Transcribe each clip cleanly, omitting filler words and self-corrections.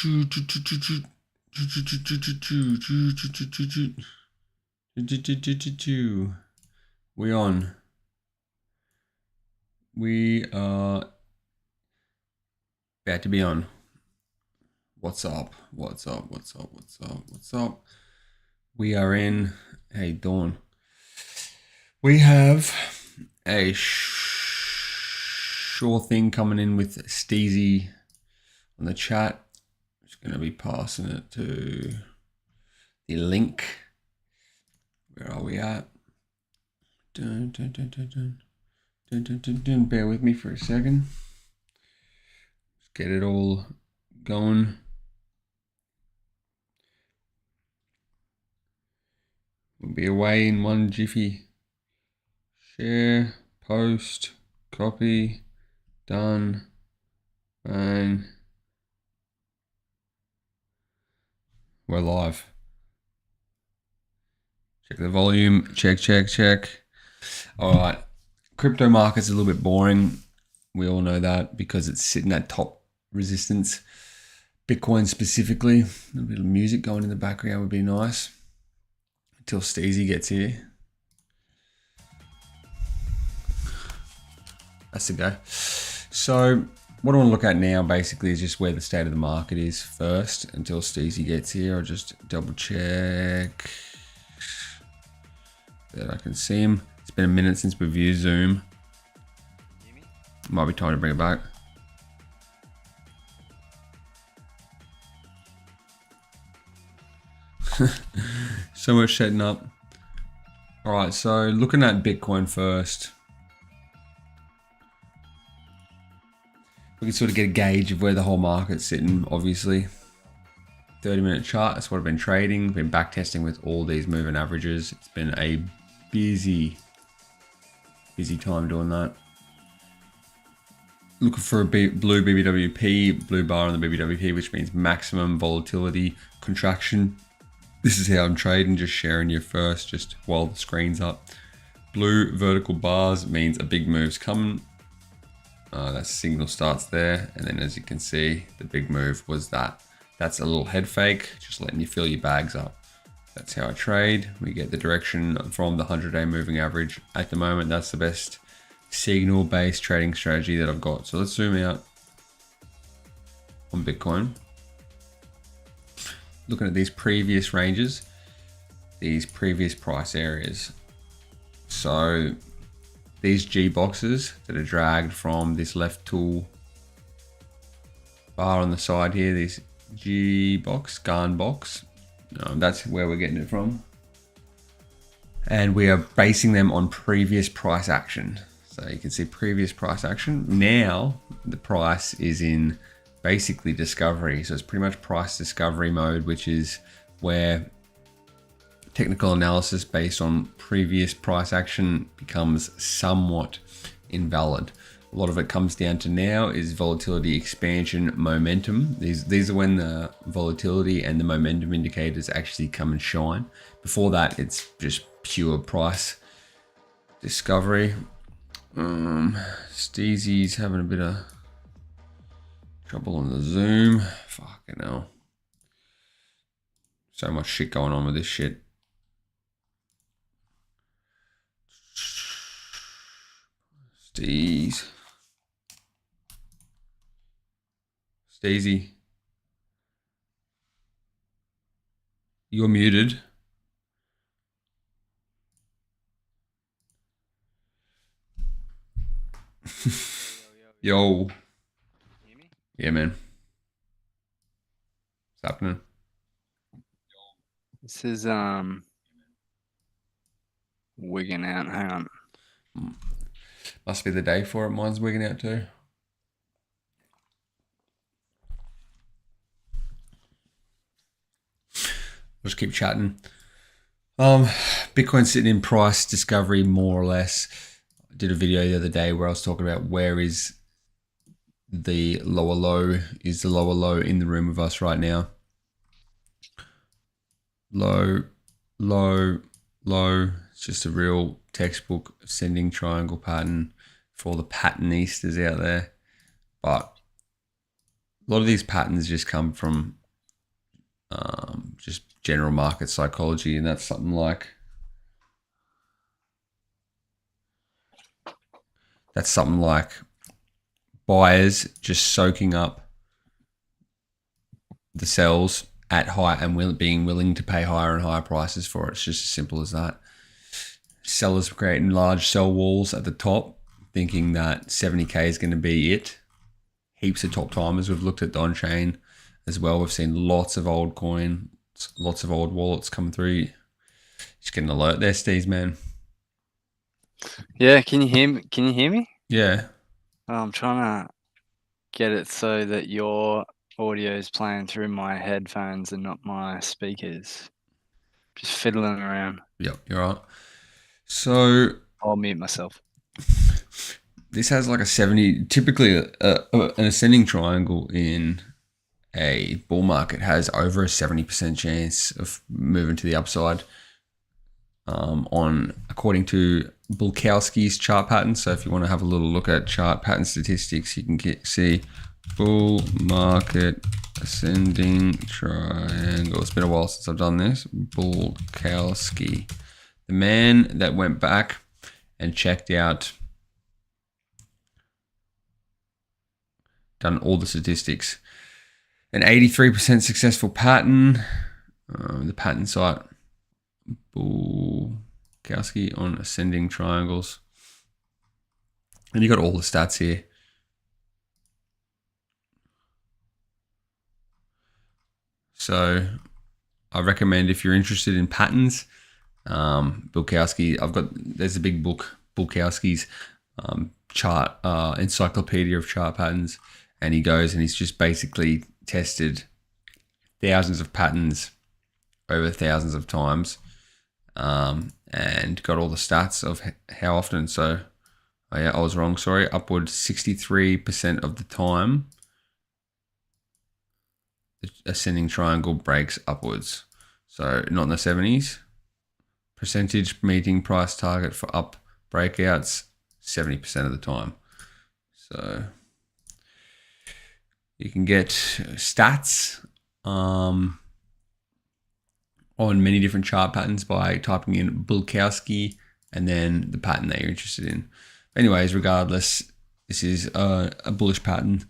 We on. We are about to be on. What's up? What's up? What's up? What's up? What's up? We are in. Hey, Dawn. We have a sure thing coming in with Steezy on the chat. I'm just going to be passing it to the link. Where are we at? Dun, dun, dun, dun, dun. Dun, dun, dun, dun. Bear with me for a second. Let's get it all going. We'll be away in one jiffy. Share, post, copy, done, and we're live. Check the volume, check. All right, crypto market's a little bit boring. We all know that because it's sitting at top resistance. Bitcoin specifically, a little bit of music going in the background would be nice until Steezy gets here. That's the go. So what I want to look at now basically is just where the state of the market is first until Steezy gets here. I'll just double check that I can see him. It's been a minute since we've used Zoom. Might be time to bring it back. So much setting up. All right, so looking at Bitcoin first. We can sort of get a gauge of where the whole market's sitting, obviously. 30-minute chart, that's what I've been trading. Been backtesting with all these moving averages. It's been a busy time doing that. Looking for a blue BBWP, blue bar on the BBWP, which means maximum volatility contraction. This is how I'm trading, just sharing you first, just while the screen's up. Blue vertical bars means a big move's coming. That signal starts there, and then as you can see, the big move was that. That's a little head fake, just letting you fill your bags up. That's how I trade. We get the direction from the 100-day moving average. At the moment, that's the best signal-based trading strategy that I've got. So let's zoom out on Bitcoin. Looking at these previous ranges, these previous price areas. So these G boxes that are dragged from this left tool bar on the side here, this G box, Garn box, that's where we're getting it from. And we are basing them on previous price action. So you can see previous price action. Now the price is in basically discovery. So it's pretty much price discovery mode, which is where technical analysis based on previous price action becomes somewhat invalid. A lot of it comes down to now is volatility, expansion, momentum. These are when the volatility and the momentum indicators actually come and shine. Before that, it's just pure price discovery. Steezy's having a bit of trouble on the Zoom. Fucking hell. So much shit going on with this shit. Steezy. You're muted. Yo. Hear me? Yeah, man. What's happening? This is wigging out. Hang on. Must be the day for it. Mine's wigging out too. I'll just keep chatting. Bitcoin's sitting in price discovery more or less. I did a video the other day where I was talking about where is the lower low. Is the lower low in the room with us right now? Low, low, low. It's just a real textbook ascending triangle pattern for all the patternistas out there. But A lot of these patterns just come from just general market psychology, and that's something like buyers just soaking up the sells at high and being willing to pay higher and higher prices for it. It's just as simple as that. Sellers creating large sell walls at the top, thinking that 70k is going to be it. Heaps of top timers. We've looked at on-chain as well. We've seen lots of old coin, lots of old wallets come through. Just get an alert there, Steez, man. Yeah, can you hear me? Can you hear me? Yeah. I'm trying to get it so that your audio is playing through my headphones and not my speakers. Just fiddling around. Yep, you're right. So I'll mute myself. this has like a 70, typically an ascending triangle in a bull market has over a 70% chance of moving to the upside on according to Bulkowski's chart pattern. So if you want to have a little look at chart pattern statistics, you can see bull market ascending triangle. It's been a while since I've done this. Bulkowski, the man that went back and checked out, done all the statistics. An 83% successful pattern. The pattern site, Bulkowski on ascending triangles. And you got all the stats here. So I recommend if you're interested in patterns, Bulkowski, there's a big book, Bulkowski's chart, encyclopedia of chart patterns. And he goes and he's just basically tested thousands of patterns over thousands of times, and got all the stats of how often. So, oh yeah, I was wrong. Sorry, upwards 63% of the time, the ascending triangle breaks upwards. So not in the 70s. Percentage meeting price target for up breakouts 70% of the time. So you can get stats on many different chart patterns by typing in Bulkowski and then the pattern that you're interested in. Anyways, regardless, this is a bullish pattern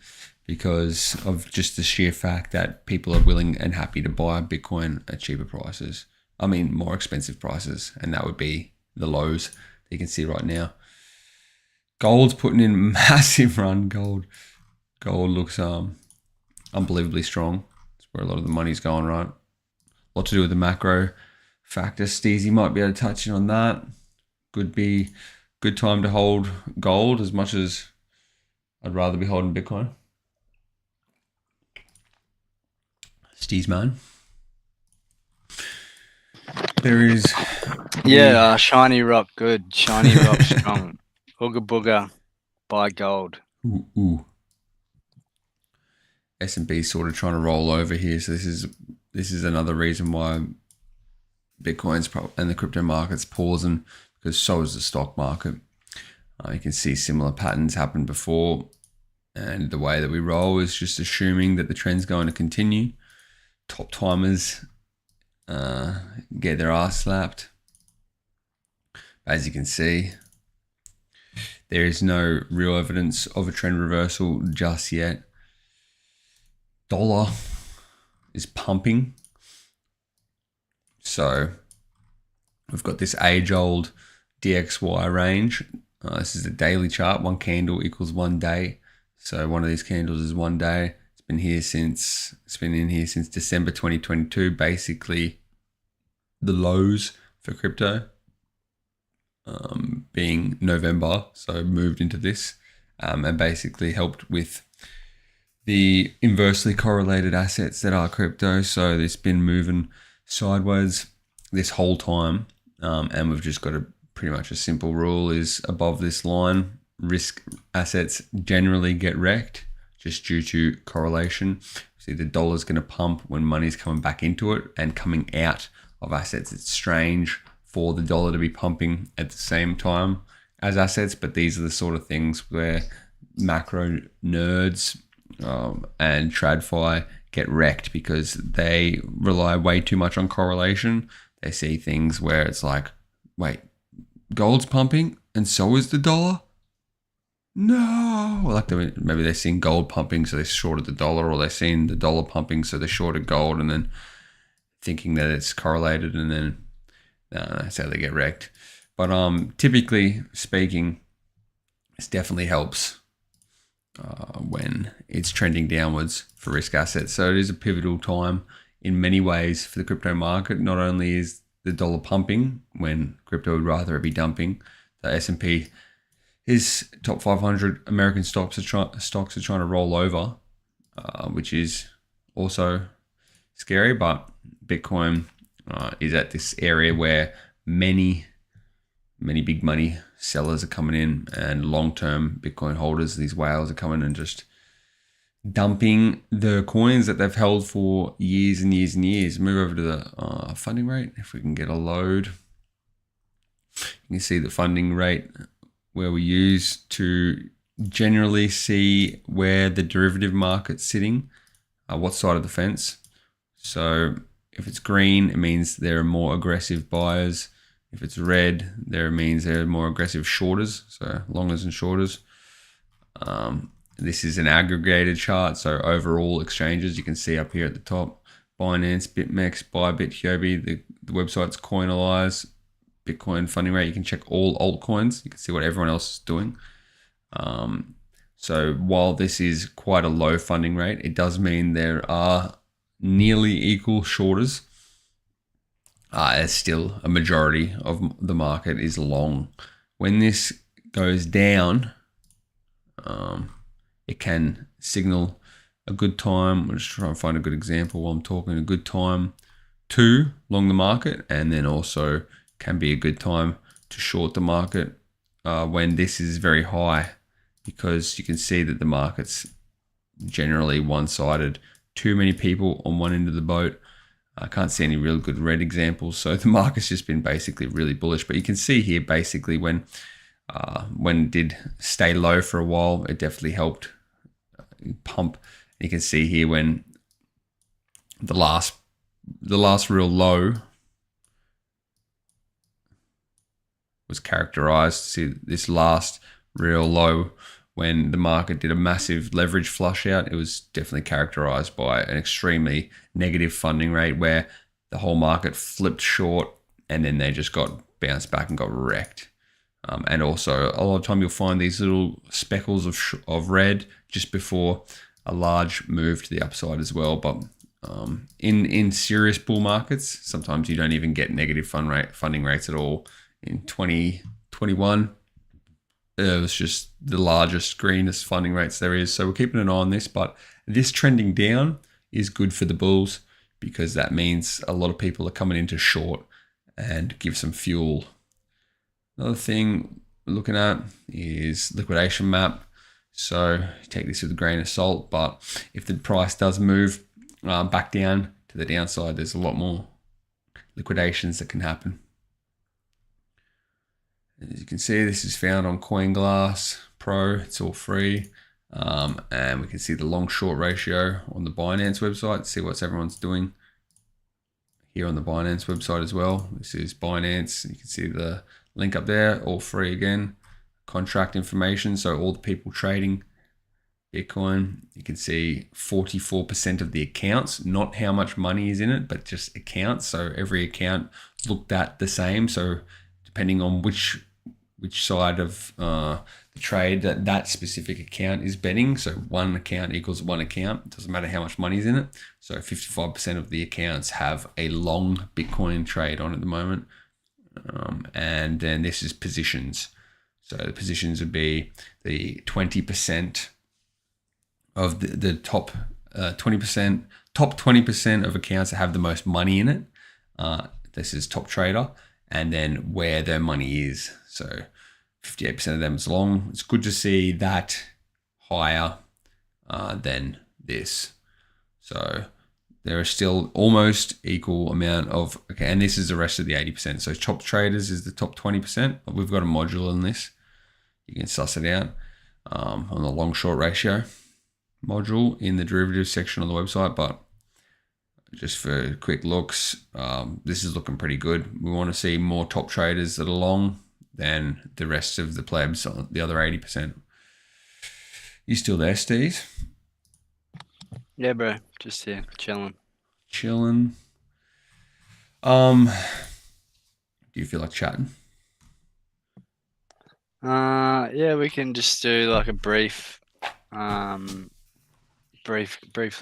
because of just the sheer fact that people are willing and happy to buy Bitcoin at cheaper prices. I mean, more expensive prices, and that would be the lows that you can see right now. Gold's putting in a massive run. Gold looks unbelievably strong. That's where a lot of the money's going, right? A lot to do with the macro factor. Steezy might be able to touch in on that. Could be good time to hold gold as much as I'd rather be holding Bitcoin. Steez, man. There is... Yeah, shiny rock, good. Shiny rock, strong. Ooga booga, buy gold. Ooh. S&P sort of trying to roll over here. So this is another reason why Bitcoin's and the crypto market's pausing, because so is the stock market. You can see similar patterns happen before, and the way that we roll is just assuming that the trend's going to continue. Top timers get their ass slapped. As you can see, there is no real evidence of a trend reversal just yet. Dollar is pumping. So we've got this age-old DXY range. This is a daily chart. One candle equals 1 day. So one of these candles is 1 day. It's been in here since December 2022. Basically, the lows for crypto being November. So moved into this and basically helped with the inversely correlated assets that are crypto. So it's been moving sideways this whole time. And we've just got pretty much a simple rule is above this line, risk assets generally get wrecked just due to correlation. See, the dollar's going to pump when money's coming back into it and coming out of assets. It's strange for the dollar to be pumping at the same time as assets, but these are the sort of things where macro nerds and TradFi get wrecked because they rely way too much on correlation. They see things where it's like, wait, gold's pumping and so is the dollar? No. Like maybe they're seeing gold pumping, so they shorted the dollar, or they're seeing the dollar pumping, so they shorted gold, and then thinking that it's correlated, and then that's how they get wrecked. But typically speaking, this definitely helps when it's trending downwards for risk assets. So it is a pivotal time in many ways for the crypto market. Not only is the dollar pumping when crypto would rather it be dumping, the S&P is top 500 American stocks are trying to roll over, which is also scary. But Bitcoin is at this area where many big money sellers are coming in, and long-term Bitcoin holders, these whales, are coming and just dumping the coins that they've held for years and years and years. Move over to the funding rate. If we can get a load, you can see the funding rate where we use to generally see where the derivative market's sitting, what side of the fence. So if it's green, it means there are more aggressive buyers. If it's red, there means there are more aggressive shorters, so longers and shorters. This is an aggregated chart, so overall exchanges, you can see up here at the top, Binance, BitMEX, ByBit, Huobi, the website's Coinalyze, Bitcoin funding rate. You can check all altcoins. You can see what everyone else is doing. So while this is quite a low funding rate, it does mean there are nearly equal shorters. It's still a majority of the market is long. When this goes down, it can signal a good time. I'll just try and find a good example while I'm talking. A good time to long the market, and then also can be a good time to short the market when this is very high, because you can see that the market's generally one-sided. Too many people on one end of the boat. I can't see any real good red examples, so the market's just been basically really bullish. But you can see here basically when it did stay low for a while, it definitely helped pump. You can see here when the last real low was characterized. See this last real low when the market did a massive leverage flush out, it was definitely characterized by an extremely negative funding rate where the whole market flipped short and then they just got bounced back and got wrecked. And also a lot of time you'll find these little speckles of red just before a large move to the upside as well. But in serious bull markets, sometimes you don't even get negative funding rates at all. In 2021, it was just the largest, greenest funding rates there is. So we're keeping an eye on this, but this trending down is good for the bulls because that means a lot of people are coming into short and give some fuel. Another thing we're looking at is liquidation map. So take this with a grain of salt, but if the price does move back down to the downside, there's a lot more liquidations that can happen. As you can see, this is found on CoinGlass Pro. It's all free. And we can see the long-short ratio on the Binance website. See what everyone's doing here on the Binance website as well. This is Binance. You can see the link up there, all free again. Contract information, so all the people trading Bitcoin. You can see 44% of the accounts, not how much money is in it, but just accounts. So every account looked at the same. So depending on which side of the trade that specific account is betting. So one account equals one account. It doesn't matter how much money is in it. So 55% of the accounts have a long Bitcoin trade on at the moment. And then this is positions. So the positions would be the 20% of the top 20% of accounts that have the most money in it. This is top trader, and then where their money is. So 58% of them is long. It's good to see that higher than this. So there are still almost equal amount of, okay, and this is the rest of the 80%. So top traders is the top 20%. We've got a module in this. You can suss it out on the long short ratio. module in the derivatives section on the website, but just for quick looks, this is looking pretty good. We want to see more top traders that are long than the rest of the plebs, the other 80%. You still there, Steve? Yeah, bro. Just here, chilling. Chilling. Do you feel like chatting? Yeah, we can just do like a briefly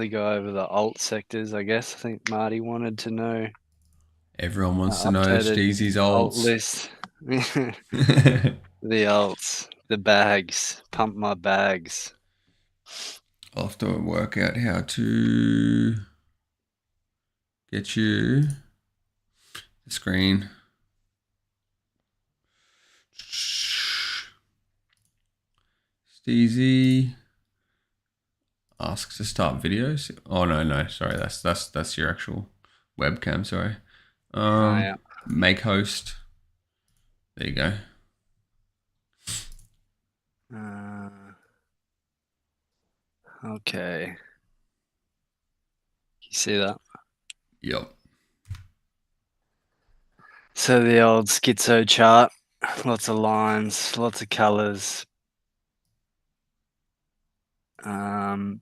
go over the alt sectors, I guess. I think Marty wanted to know Everyone wants to know updated Steezy's alt alts. list. The alts, the bags, pump my bags. I'll have to work out how to get you the screen. Steezy asks to start videos. Oh no, sorry, that's your actual webcam. Sorry. Yeah. Make host. There you go. Okay. You see that? Yep. So the old schizo chart, lots of lines, lots of colors.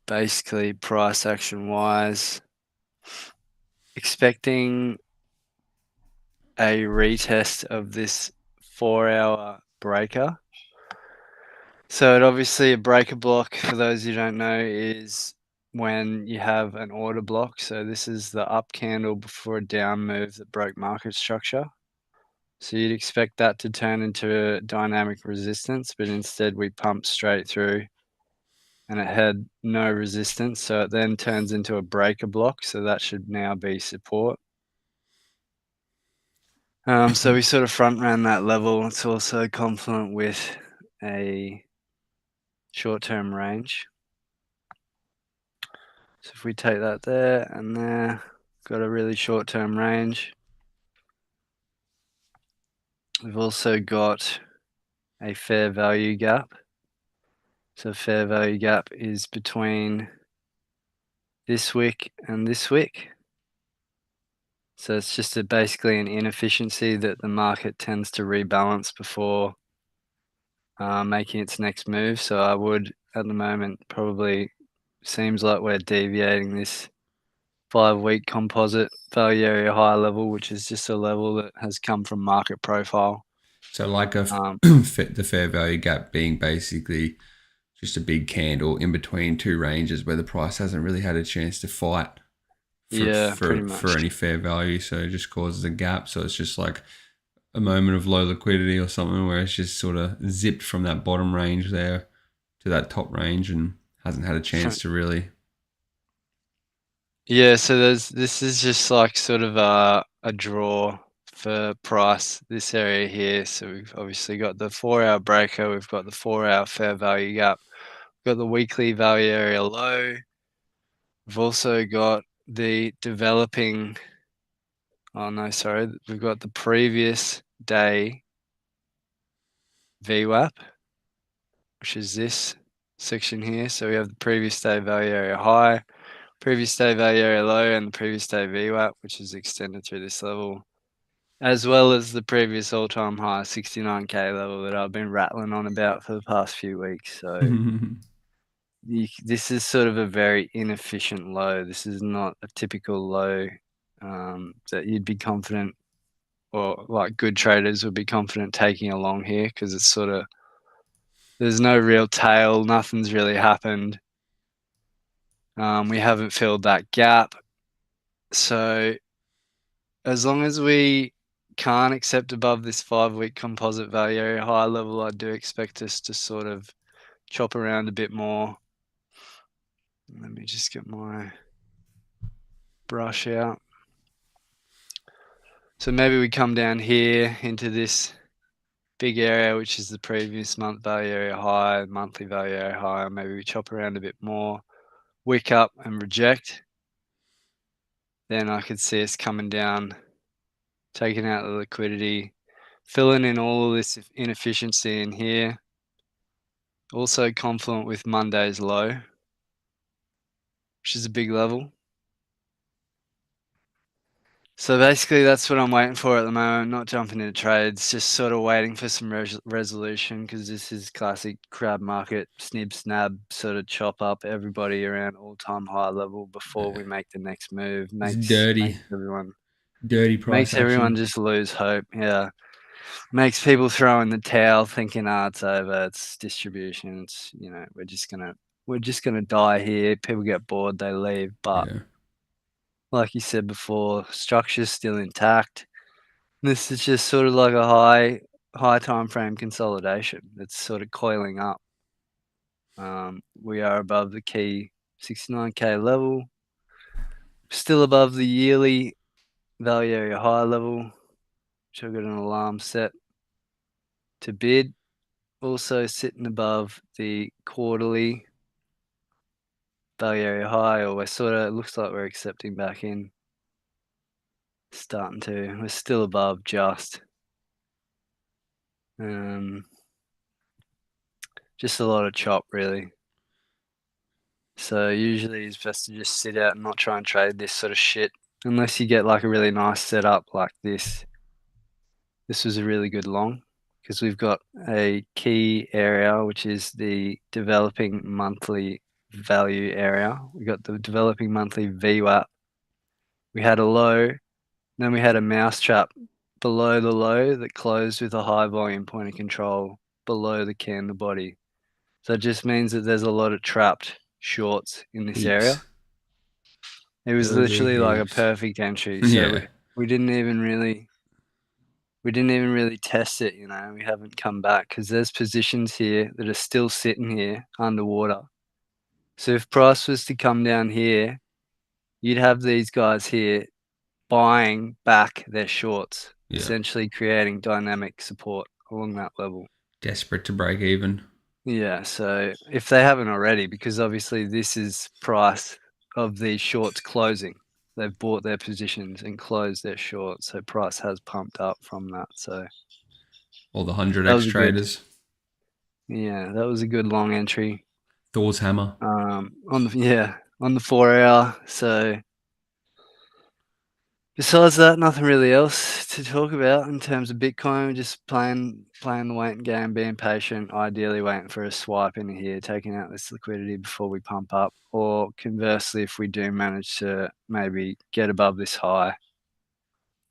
Basically price action wise, expecting a retest of this 4-hour breaker. So it obviously a breaker block, for those who don't know, is when you have an order block. So this is the up candle before a down move that broke market structure. So you'd expect that to turn into a dynamic resistance, but instead we pumped straight through and it had no resistance. So it then turns into a breaker block. So that should now be support. So we sort of front ran that level. It's also confluent with a short-term range. So if we take that there and there, got a really short-term range. We've also got a fair value gap. So fair value gap is between this wick and this wick. So it's just basically an inefficiency that the market tends to rebalance before making its next move. So I would, at the moment, probably seems like we're deviating this 5-week composite value area high level, which is just a level that has come from market profile. So like the fair value gap being basically just a big candle in between two ranges where the price hasn't really had a chance to fight Yeah, pretty for much. any fair value. So it just causes a gap. So it's just like a moment of low liquidity or something where it's just sort of zipped from that bottom range there to that top range and hasn't had a chance to really. Yeah, so this is just like sort of a draw for price, this area here. So we've obviously got the 4-hour breaker, we've got the 4-hour fair value gap, we've got the weekly value area low. We've also got the developing, oh no, sorry, we've got the previous day VWAP, which is this section here. So we have the previous day value area high, previous day value area low, and the previous day VWAP, which is extended through this level, as well as the previous all-time high 69K level that I've been rattling on about for the past few weeks. So this is sort of a very inefficient low. This is not a typical low that you'd be confident, or like good traders would be confident taking along here, because it's sort of, there's no real tail, nothing's really happened. We haven't filled that gap. So as long as we can't accept above this 5-week composite value area high level, I do expect us to sort of chop around a bit more. Let me just get my brush out. So maybe we come down here into this big area, which is the previous month value area high, monthly value area high. Maybe we chop around a bit more, wick up and reject. Then I could see us coming down, taking out the liquidity, filling in all of this inefficiency in here. Also confluent with Monday's low. which is a big level. So basically that's what I'm waiting for at the moment, not jumping into trades, just sort of waiting for some resolution, because this is classic crab market, snib snab, sort of chop up everybody around all-time high level before we make the next move. It's Makes dirty price everyone action. just lose hope. Yeah. Makes people throw in the towel thinking, it's over, it's distribution, it's, we're just gonna die here. People get bored, they leave. But Yeah. like you said before, structure's still intact. This is just sort of like a high time frame consolidation. It's sort of coiling up. We are above the key 69k level, still above the yearly value area high level, which I've got an alarm set to bid. Also sitting above the quarterly value area high, or it looks like we're accepting back in. We're still above just. Just a lot of chop, really. So usually it's best to just sit out and not try and trade this sort of shit, unless you get like a really nice setup like this. This was a really good long, because we've got a key area, which is the developing monthly value area. We got the developing monthly VWAP. We had a low, then we had a mousetrap below the low that closed with a high volume point of control below the candle body. So it just means that there's a lot of trapped shorts in this area. Heaps. It was Bloody literally like a heaps. perfect entry. So Yeah. we didn't even really test it, we haven't come back, because there's positions here that are still sitting here underwater. So if price was to come down here, you'd have these guys here buying back their shorts, Yeah. essentially creating dynamic support along that level. Desperate to break even. Yeah, so if they haven't already, because obviously this is price of these shorts closing. They've bought their positions and closed their shorts, so price has pumped up from that. So All the that 100x was a good, traders. that was a good long entry. Thor's hammer. On the 4 hour. So besides that, nothing really else to talk about in terms of Bitcoin. We're just playing the waiting game, being patient, ideally waiting for a swipe in here, taking out this liquidity before we pump up. Or conversely, if we do manage to maybe get above this high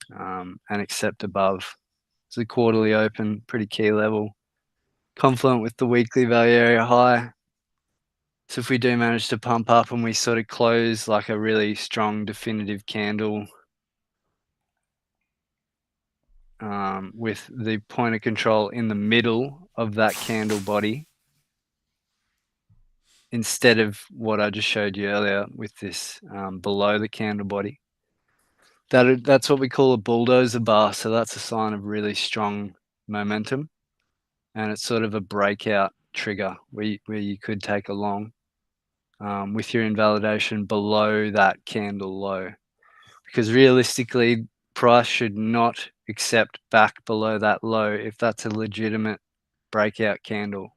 and accept above. It's a quarterly open, pretty key level, confluent with the weekly value area high. So if we do manage to pump up and we sort of close like a really strong definitive candle with the point of control in the middle of that candle body, instead of what I just showed you earlier with this below the candle body, that's what we call a bulldozer bar. So that's a sign of really strong momentum, and it's sort of a breakout trigger where you could take a long with your invalidation below that candle low, because realistically price should not accept back below that low if that's a legitimate breakout candle.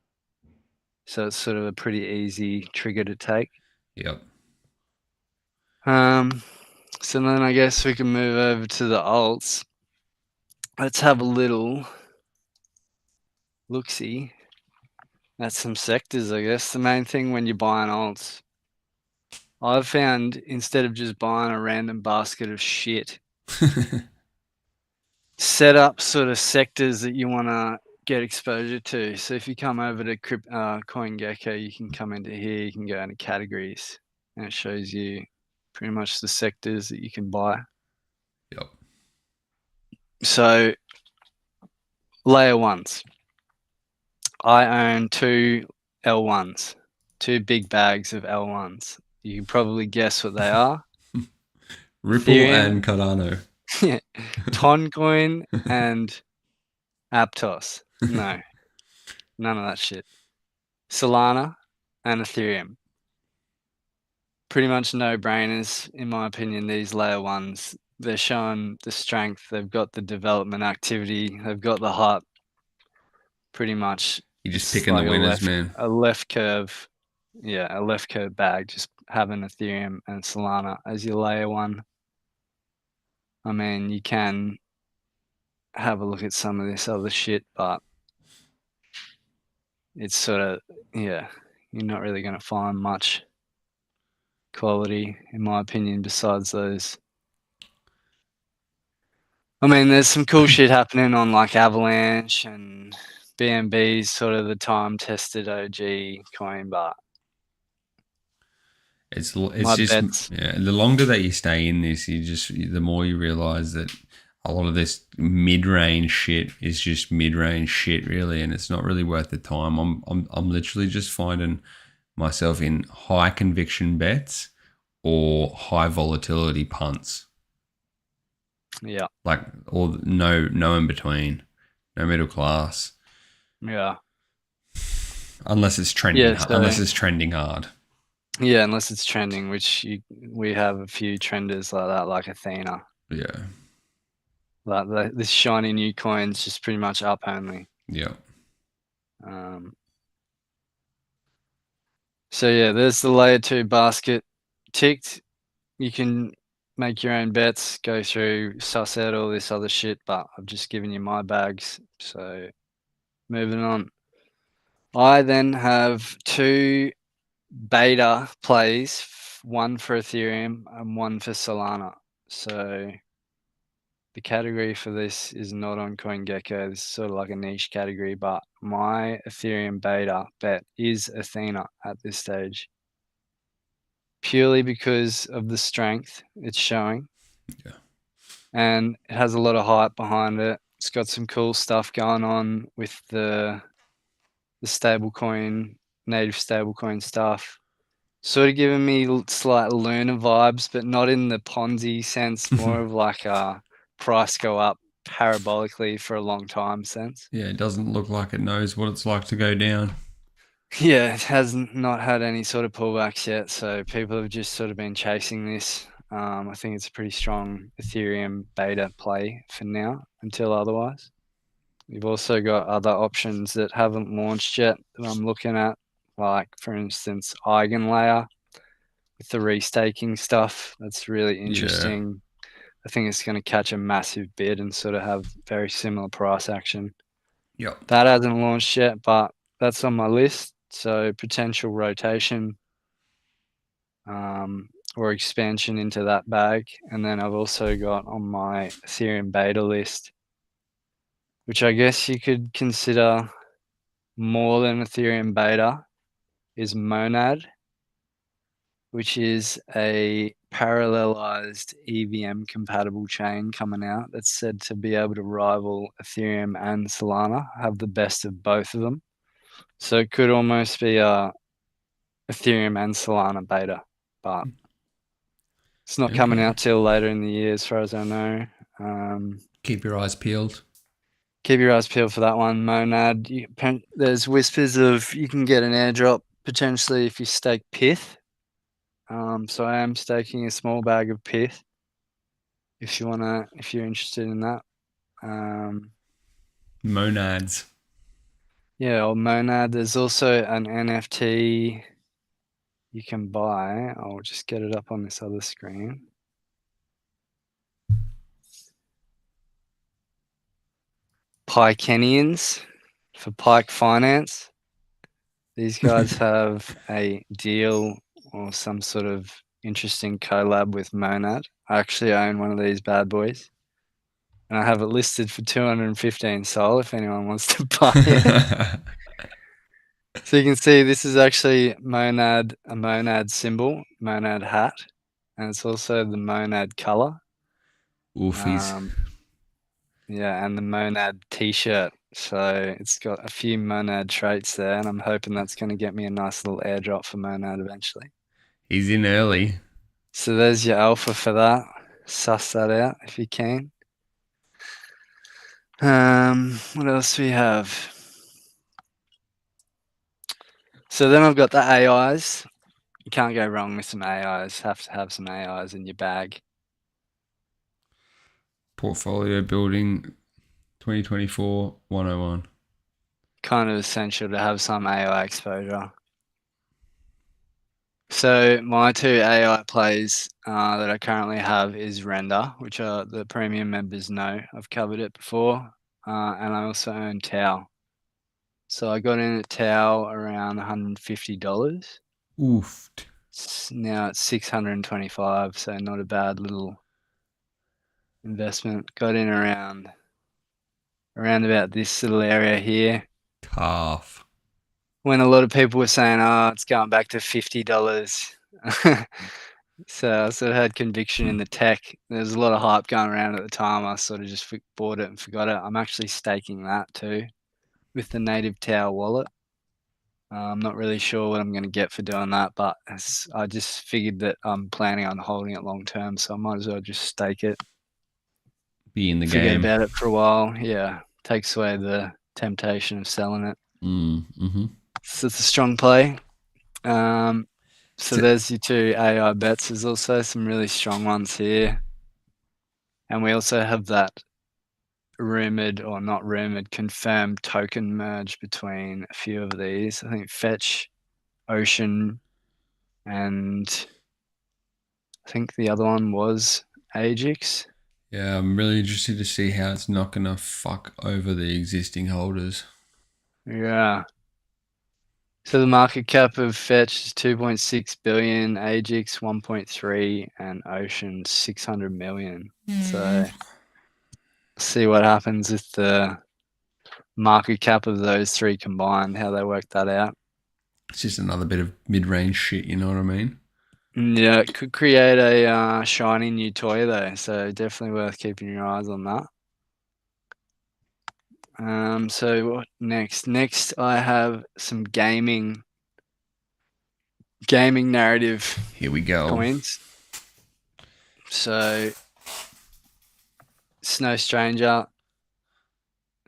So it's sort of a pretty easy trigger to take. Yep. So then I guess we can move over to the alts. Let's have a little look-see at some sectors, I guess. The main thing when you're buying alts, I've found, instead of just buying a random basket of shit, set up sort of sectors that you want to get exposure to. So if you come over to CoinGecko, you can come into here, you can go into categories, and it shows you pretty much the sectors that you can buy. Yep. So layer ones. I own two L1s, two big bags of L1s. You can probably guess what they are. Ripple Ethereum, and Cardano. Toncoin and Aptos. No, none of that shit. Solana and Ethereum. Pretty much no-brainers, in my opinion, these layer ones. They're showing the strength. They've got the development activity. They've got the heart. Pretty much. You're just It's picking like the winners, man. a left curve a left code bag, just having Ethereum and Solana as your layer one. I mean, you can have a look at some of this other shit, but it's sort of, you're not really going to find much quality, in my opinion, besides those. I mean, there's some cool shit happening on like Avalanche and BNB's sort of the time-tested OG coin, but It's my just bets. the longer that you stay in this, the more you realize that a lot of this mid-range shit is just mid-range shit, really, and it's not really worth the time. I'm literally just finding myself in high conviction bets or high volatility punts, Yeah, like, or no in between, no middle class, yeah, unless it's yeah. trending So unless it's trending hard. yeah, unless it's trending, which we have a few trenders like that, like Athena. Yeah, Like this shiny new coin's just pretty much up only. yeah, Um, so yeah, there's the layer 2 basket ticked. You can make your own bets, go through, suss out all this other shit, but I've just given you my bags. So moving on. I then have 2 beta plays, one for Ethereum and one for Solana. So the category for this is not on CoinGecko. This is sort of like a niche category, but my Ethereum beta bet is Athena at this stage, purely because of the strength it's showing. yeah, And it has a lot of hype behind it. It's got some cool stuff going on with the stablecoin, native stablecoin stuff. Sort of giving me slight Luna vibes, but not in the Ponzi sense, more of like a price go up parabolically for a long time sense. yeah. It doesn't look like it knows what it's like to go down. Yeah, it has not had any sort of pullbacks yet, so people have just sort of been chasing this. I think it's a pretty strong Ethereum beta play for now until otherwise. You've also got other options that haven't launched yet that I'm looking at, like for instance, Eigenlayer with the restaking stuff. That's really Yeah, interesting. I think it's going to catch a massive bid and sort of have very similar price action. yep, That hasn't launched yet, but that's on my list. So potential rotation or expansion into that bag. And then I've also got on my Ethereum beta list, which I guess you could consider more than Ethereum beta, is Monad, which is a parallelized EVM compatible chain coming out that's said to be able to rival Ethereum and Solana, have the best of both of them. So it could almost be a Ethereum and Solana beta, but it's not coming okay. out till later in the year, as far as I know. Keep your eyes peeled. Keep your eyes peeled for that one. Monad, there's whispers of you can get an airdrop potentially if you stake Pith. So I am staking a small bag of Pith if you're interested in that. Monads. Yeah, or Monad. There's also an NFT you can buy. I'll just get it up on this other screen. Pikenians for Pike Finance. These guys have a deal or some sort of interesting collab with Monad. I actually own one of these bad boys. And I have it listed for 215 SOL if anyone wants to buy it. So you can see this is actually a Monad symbol, Monad hat, and it's also the Monad color. Oofies. Yeah, and the Monad t-shirt. So it's got a few Monad traits there, and I'm hoping that's going to get me a nice little airdrop for Monad eventually. He's in early. So there's your alpha for that. Suss that out if you can. What else do we have? So then I've got the AIs. You can't go wrong with some AIs. Have to have some AIs in your bag. Portfolio building 2024 101. Kind of essential to have some AI exposure. So my two AI plays that I currently have is Render, which the premium members know. I've covered it before, and I also own Tau. So I got in at Tau around $150. Oofed. Now it's 625, so not a bad little investment. Got in around about this little area here. Tough. When a lot of people were saying, "Oh, it's going back to $50." So I sort of had conviction in the tech. There was a lot of hype going around at the time. I sort of just bought it and forgot it. I'm actually staking that too with the native Tower wallet. I'm not really sure what I'm going to get for doing that, but I just figured that I'm planning on holding it long term, so I might as well just stake it. Be in the Forget game. about it for a while. Yeah, takes away the temptation of selling it. Mm-hmm. So it's a strong play. So So, there's your two AI bets. There's also some really strong ones here. And we also have that rumored, or not rumored, confirmed token merge between a few of these. I think Fetch, Ocean, and I think the other one was Ajax. yeah, I'm really interested to see how it's not going to fuck over the existing holders. Yeah. So the market cap of Fetch is 2.6 billion, Ajax 1.3, and Ocean 600 million. So see what happens with the market cap of those three combined, how they work that out. It's just another bit of mid-range shit, you know what I mean? Yeah, it could create a shiny new toy though, so definitely worth keeping your eyes on that. So what next? Next, I have some gaming narrative Here we go. coins. So it's no stranger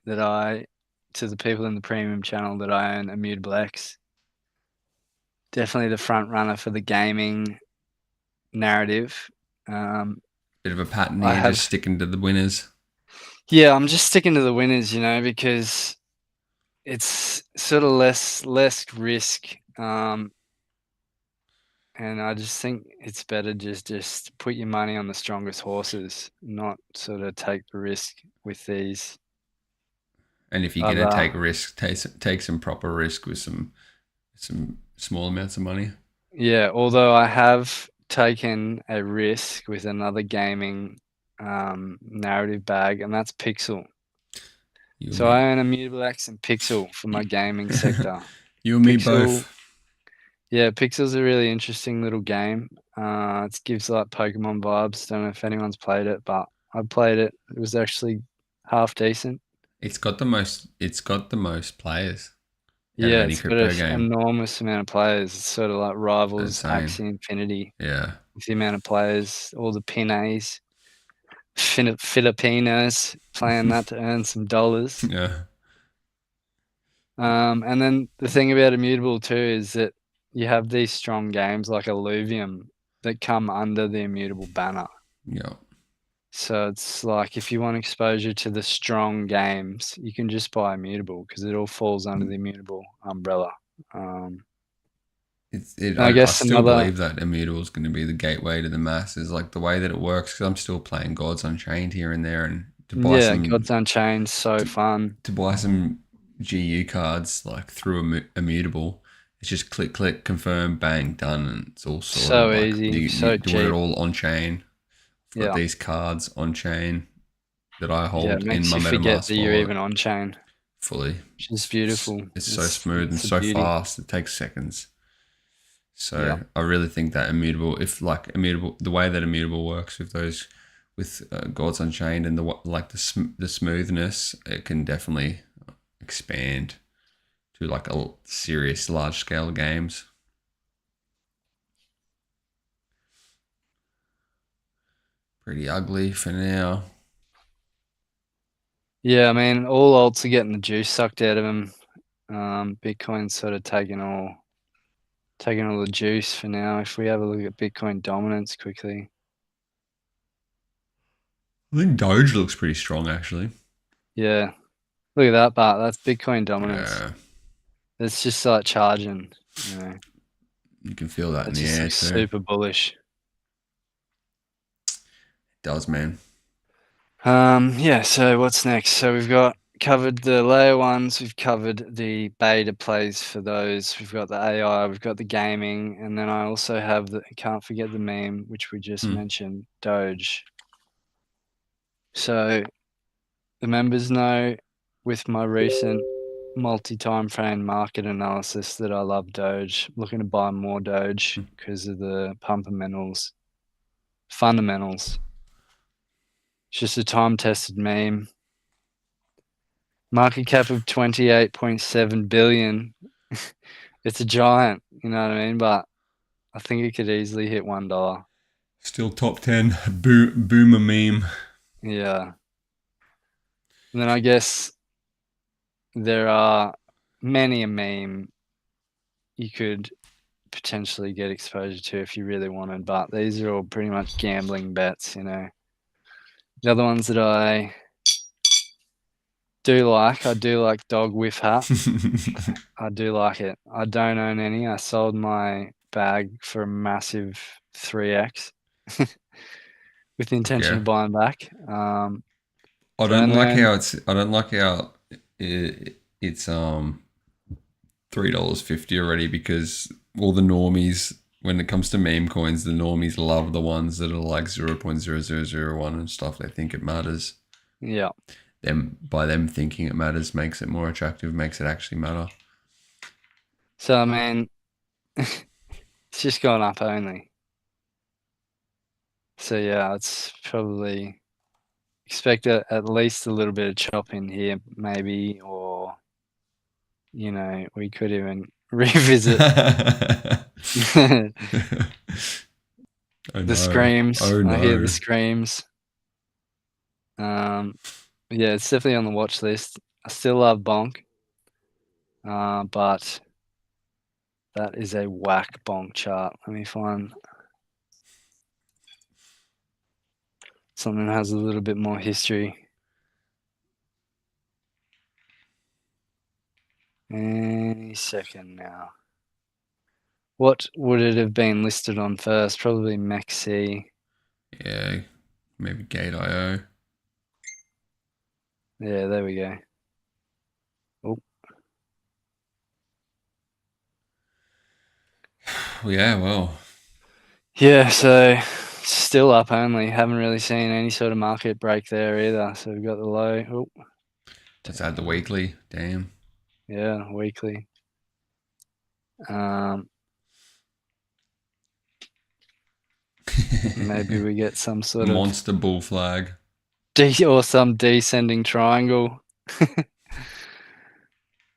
to the people in the premium channel that I own Immutable X. Definitely the front runner for the gaming narrative. Bit of a pattern I here, just have, sticking to the winners. yeah, I'm just sticking to the winners, because it's sort of less risk. And I just think it's better just put your money on the strongest horses, not sort of take the risk with these And if you're gonna take other. a risk, take some proper risk with some small amounts of money. Yeah, although I have taken a risk with another gaming narrative bag, and that's Pixel. You and So I me. own Immutable X and Pixel for my gaming sector. You and me Pixel, both. yeah, Pixel's a really interesting little game. It gives like Pokemon vibes. Don't know if anyone's played it, but I played it. It was actually half decent. It's got the most. It's got the most players out of Yeah, any it's got crypto an game. enormous amount of players. It's sort of like rivals Insane. Axie Infinity Yeah. with the amount of players, all the Pinays, Filipinos playing that to earn some dollars. Yeah. And then the thing about Immutable too is that you have these strong games like Illuvium that come under the Immutable banner. Yeah. So it's like if you want exposure to the strong games, you can just buy Immutable because it all falls under the Immutable umbrella. Um, and I I guess some still other, believe that Immutable is going to be the gateway to the masses, like the way that it works. Because I'm still playing Gods Unchained here and there, and yeah, Gods Unchained, so to, fun, to buy some GU cards like through Immutable, it's just click, click, confirm, bang, done, and it's all sorted. so Like easy, you so doing it cheap. all on chain. I've got Yeah, these cards on chain that I yeah, it hold in makes my you forget MetaMask that you're wallet even on chain, fully. which is beautiful. It's so smooth and It's a so beauty. fast. It takes seconds. Yeah, So I really think that Immutable, if like Immutable, the way that Immutable works with those, with Gods Unchained and the smoothness, it can definitely expand to like a serious large scale games. Pretty ugly for now. yeah. I mean, all alts are getting the juice sucked out of them. Bitcoin's sort of taking all the juice for now. If we have a look at Bitcoin dominance quickly, I think Doge looks pretty strong actually. yeah, look at that, Bart. That's Bitcoin dominance. Yeah. It's just like charging, you know. You can feel that in That the just air looks too. super bullish. It does, man. Yeah, so what's next? So we've got covered the layer ones, we've covered the beta plays for those, we've got the AI, we've got the gaming, and then I also have the, can't forget the meme, which we just mentioned, Doge. So the members know with my recent multi-time frame market analysis that I love Doge. Looking to buy more Doge because of the fundamentals. It's just a time-tested meme. Market cap of 28.7 billion. It's a giant, you know what I mean? But I think it could easily hit $1. Still top 10 boomer meme. Yeah. And then I guess there are many a meme you could potentially get exposure to if you really wanted, but these are all pretty much gambling bets, you know. The other ones that I do like Dog Whiff Hat. I do like it. I don't own any. I sold my bag for a massive 3x with the intention Yeah. of buying back. I So I don't only like own, how it's $3.50 already, because all the normies, when it comes to meme coins, the normies love the ones that are like 0.0001 and stuff. They think it matters. yeah. By them thinking it matters makes it more attractive, makes it actually matter. So I mean, it's just gone up only. So yeah, it's probably expect at least a little bit of chop in here, maybe, or you know, we could even revisit the Oh no. screams. Oh I hear the no. screams. Yeah, it's definitely on the watch list. I still love Bonk, but that is a whack Bonk chart. Let me find something that has a little bit more history. Any second now. What would it have been listed on first? Probably Maxi. Yeah, maybe Gate.io. Yeah, there we go. Oh, Yeah, well, yeah, so still up only. Haven't really seen any sort of market break there either. So we've got the low. Oh, let's add the weekly. Damn. yeah, weekly. Maybe we get some sort of Monster bull flag. or some descending triangle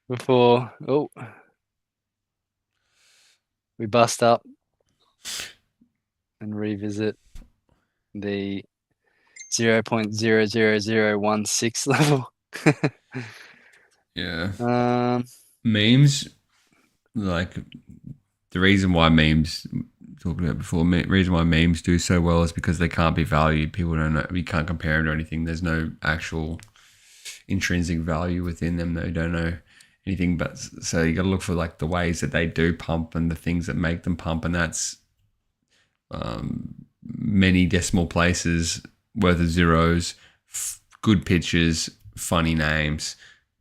before we bust up and revisit the 0.00016 level. Yeah. Memes, like the reason why memes, talking about before, reason why memes do so well is because they can't be valued. People don't know, you can't compare them to anything. There's no actual intrinsic value within them. They don't know anything, but so you got to look for like the ways that they do pump and the things that make them pump, and that's many decimal places worth of zeros, good pictures, funny names.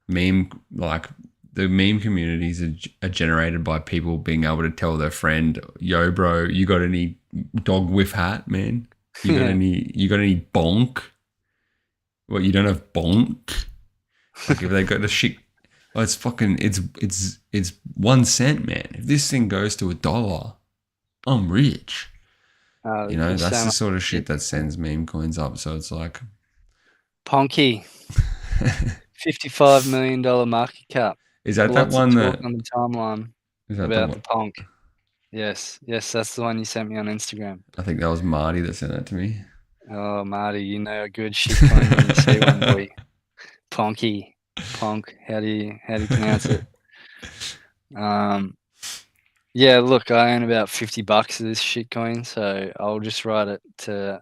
Like the meme communities are generated by people being able to tell their friend, "Yo, bro, you got any dog whiff hat, man? You got any? You got any bonk? What, you don't have bonk? Like if they got the shit." Oh, it's fucking. It's 1 cent, man. If this thing goes to $1, I'm rich. You know, There's that's so the much sort of shit shit. that sends meme coins up. So it's like, Ponky, $55 million market cap. is that Lots of one talk that on the timeline is that the about one? the Ponk. Yes, that's the one you sent me on Instagram. I think that was Marty that sent that to me. Oh, Marty, you know a good shitcoin when you see one, boy. Ponky, Ponk. How do you pronounce it? Yeah, look, I own about $50 of this shitcoin, so I'll just write it to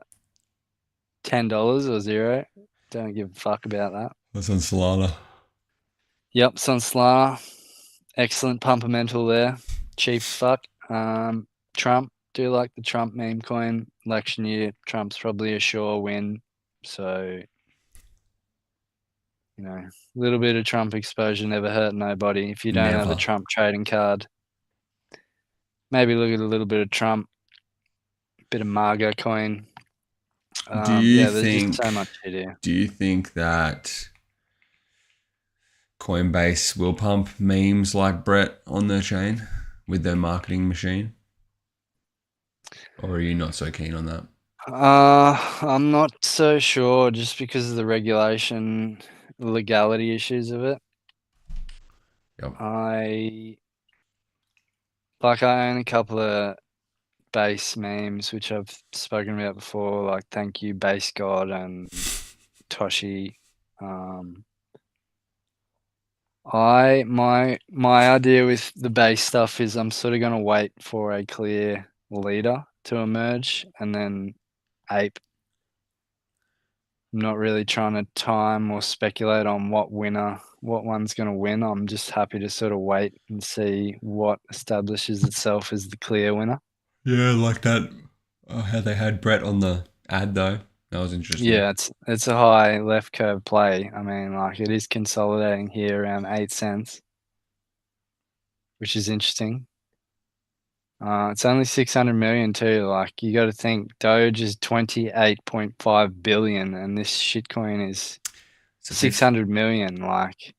$10 or 0. Don't give a fuck about that. That's on Solana. Yep, it's on Solana. Excellent pumpamental there. Cheap as fuck. Trump, do like the Trump meme coin. Election year, Trump's probably a sure win. So, a little bit of Trump exposure never hurt nobody. If you don't have a Never. Trump trading card, maybe look at a little bit of Trump, bit of Margo coin. Do you There's just so think? much shit here. Do you think that Coinbase will pump memes like Brett on their chain with their marketing machine? Or are you not so keen on that? I'm not so sure just because of the regulation, legality issues of it. Yep. I own a couple of base memes which I've spoken about before, like thank you base god and Toshi. My idea with the base stuff is I'm sort of gonna wait for a clear leader to emerge and then ape. I'm not really trying to time or speculate on what one's gonna win. I'm just happy to sort of wait and see what establishes itself as the clear winner. Yeah, like that. How they had Brett on the ad though. That was interesting. Yeah, it's a high left curve play. I mean, like it is consolidating here around 8 cents, which is interesting. It's only 600 million too. Like you got to think Doge is 28.5 billion and this shitcoin is So 600 million. Like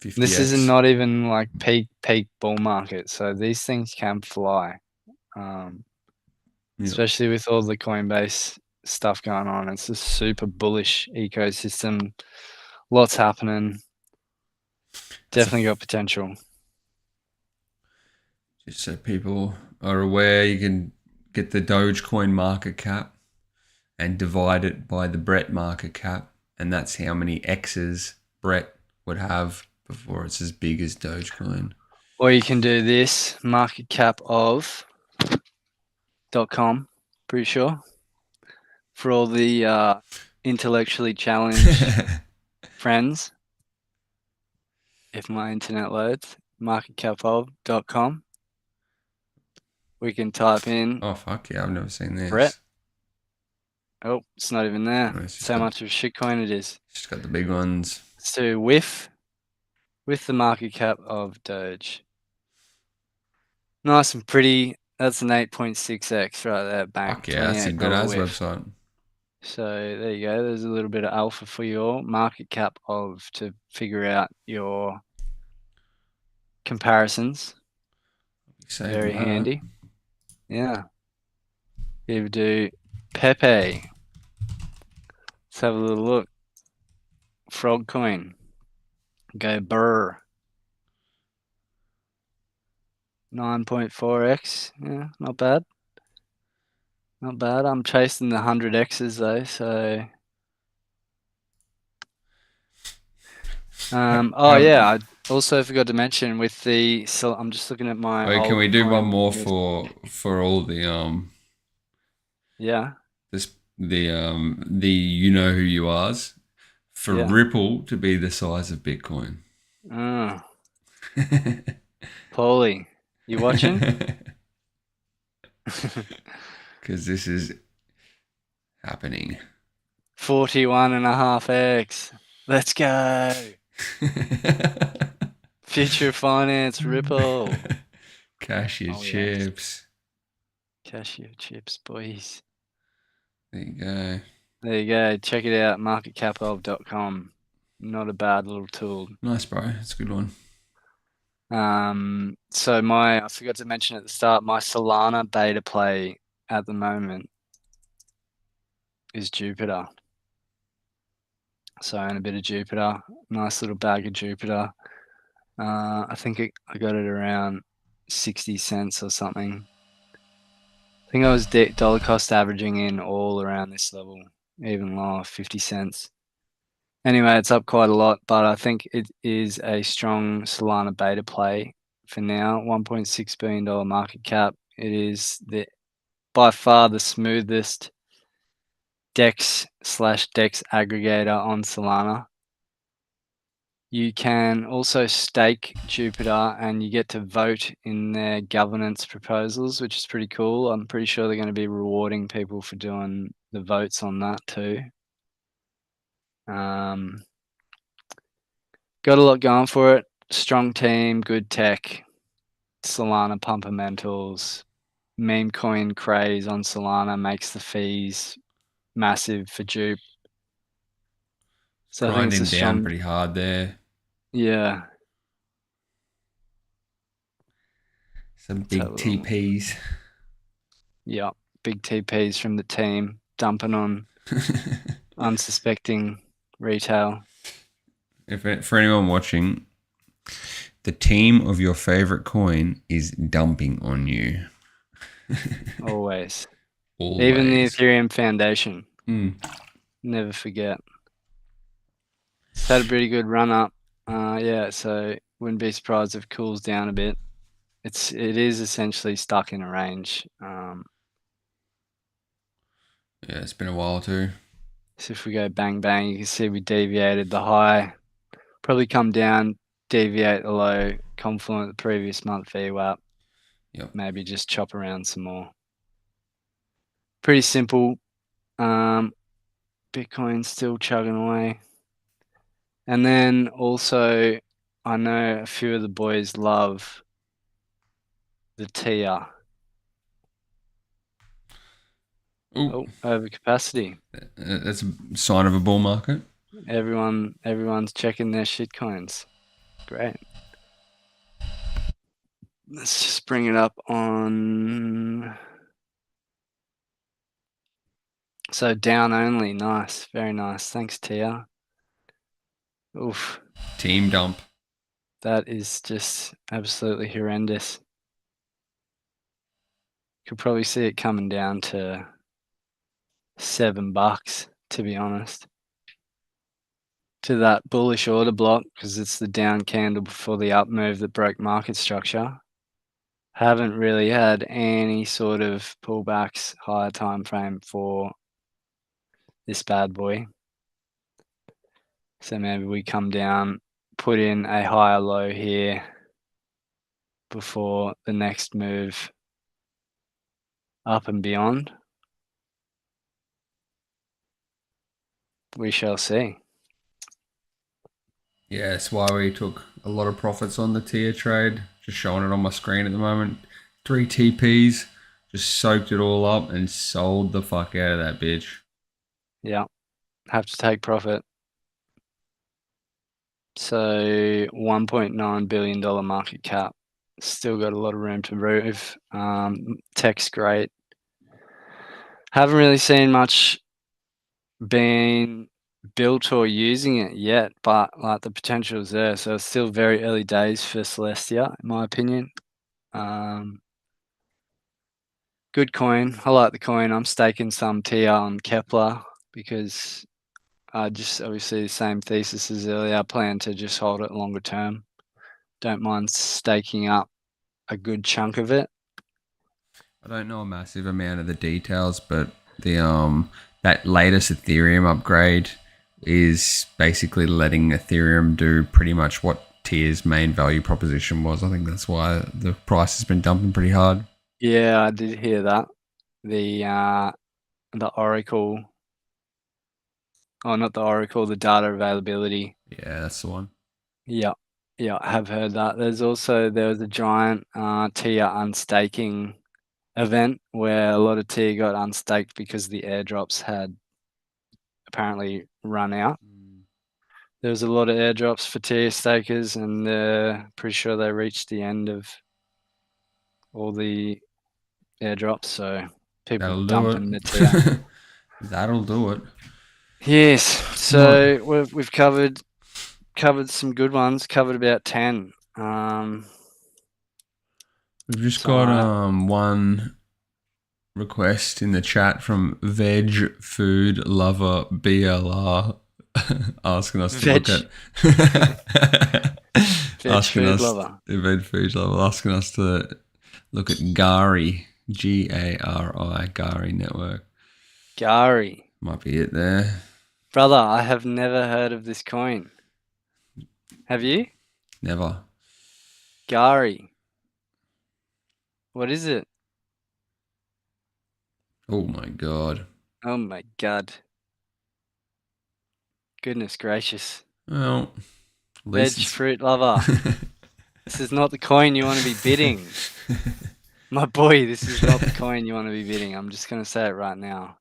this is 50x. not even like peak bull market. So these things can fly. Um, Yeah. especially with all the Coinbase stuff going on. It's a super bullish ecosystem. Lots happening. Definitely got potential. Just so people are aware, you can get the Dogecoin market cap and divide it by the Brett market cap, and that's how many X's Brett would have before it's as big as Dogecoin. Or you can do this market cap of .com, pretty sure, for all the intellectually challenged friends. If my internet loads, market cap of .com. We can type in Oh fuck yeah! I've never seen this. Brett. Oh, it's not even there. Oh, it's That's how much of a shitcoin it is. Just got the big ones. Let's do with the market cap of Doge. Nice and pretty. That's an 8.6x right there, bang. Fuck yeah, that's a good $28 ads whiff. website. So there you go. There's a little bit of alpha for your market cap of to figure out your comparisons. Very handy. Yeah. You do Pepe. Let's have a little look. Frog coin. Go burr. 9.4x. Yeah, not bad. Not bad. I'm chasing the 100x's though, so. I also forgot to mention with the. So I'm just looking at my. Wait, can we do one more list. for all the Yeah. the you know who you are's for Ripple to be the size of Bitcoin? Oh. Paulie, you watching? Because this is happening. 41.5x. Let's go. Future finance Ripple. Cashew chips. Yes. Cashew chips, boys. There you go. There you go. Check it out. Marketcapof.com. Not a bad little tool. Nice, bro. It's a good one. So I forgot to mention at the start, my Solana beta play at the moment is Jupiter. So I own a bit of Jupiter. Nice little bag of Jupiter. I think I got it around 60 cents or something. I think I was dollar cost averaging in all around this level, even lower, 50 cents. Anyway, it's up quite a lot, but I think it is a strong Solana beta play for now. $1.6 billion market cap. It is by far the smoothest DEX/DEX aggregator on Solana. You can also stake Jupiter and you get to vote in their governance proposals, which is pretty cool. I'm pretty sure they're going to be rewarding people for doing the votes on that too. Got a lot going for it. Strong team, good tech, Solana pumpermentals, meme coin craze on Solana makes the fees massive for Jupe. So I think it's a Grinding down strong, pretty hard there. yeah. Some Let's have a big little, TPs. yeah, big TPs from the team dumping on unsuspecting retail. For anyone watching, the team of your favorite coin is dumping on you. Always. Always. Even the Ethereum Foundation. Mm. Never forget. It's had a pretty good run up. Yeah, so wouldn't be surprised if it cools down a bit. It is essentially stuck in a range. Yeah, it's been a while too. So if we go bang bang, you can see we deviated the high, probably come down, deviate the low, confluent the previous month VWAP. Yep. Maybe just chop around some more. Pretty simple. Bitcoin's still chugging away. And then also, I know a few of the boys love the TIA. Oh, overcapacity. That's a sign of a bull market. Everyone's checking their shit coins. Great. Let's just bring it up on. So down only. Nice. Very nice. Thanks, Tia. Oof. Team dump. That is just absolutely horrendous. Could probably see it coming down to $7, to be honest. To that bullish order block, because it's the down candle before the up move that broke market structure. Haven't really had any sort of pullbacks higher time frame for this bad boy. So maybe we come down, put in a higher low here before the next move up and beyond. We shall see. Yeah, that's why we took a lot of profits on the tier trade. Just showing it on my screen at the moment. 3 TPs, just soaked it all up and sold the fuck out of that bitch. Yeah, have to take profit. So $1.9 billion market cap. Still got a lot of room to move. Tech's great. Haven't really seen much being built or using it yet, but like the potential is there. So it's still very early days for Celestia, in my opinion. Good coin. I like the coin. I'm staking some TR on Kepler because I just obviously the same thesis as earlier. I plan to just hold it longer term. Don't mind staking up a good chunk of it. I don't know a massive amount of the details, but the that latest Ethereum upgrade is basically letting Ethereum do pretty much what Tier's main value proposition was. I think that's why the price has been dumping pretty hard. Yeah, I did hear that. The Oracle, oh, not the Oracle, the data availability. Yeah, that's the one. Yeah, I have heard that. There was a giant TIA unstaking event where a lot of TIA got unstaked because the airdrops had apparently run out. There was a lot of airdrops for TIA stakers, and pretty sure they reached the end of all the airdrops. So people That'll do dumping the TIA. it. That'll do it. Yes. So we've covered some good ones. Covered about 10. We've just got one request in the chat from Veg Food Lover BLR asking us to look at Veg Food Lover. Veg Food Lover asking us to look at Gari, Gari Network. Gari. Might be it there. Brother, I have never heard of this coin. Have you? Never. Gari. What is it? Oh my god. Oh my god. Goodness gracious. Well, at Veg least it's. fruit lover. This is not the coin you want to be bidding. My boy, this is not the coin you want to be bidding. I'm just going to say it right now.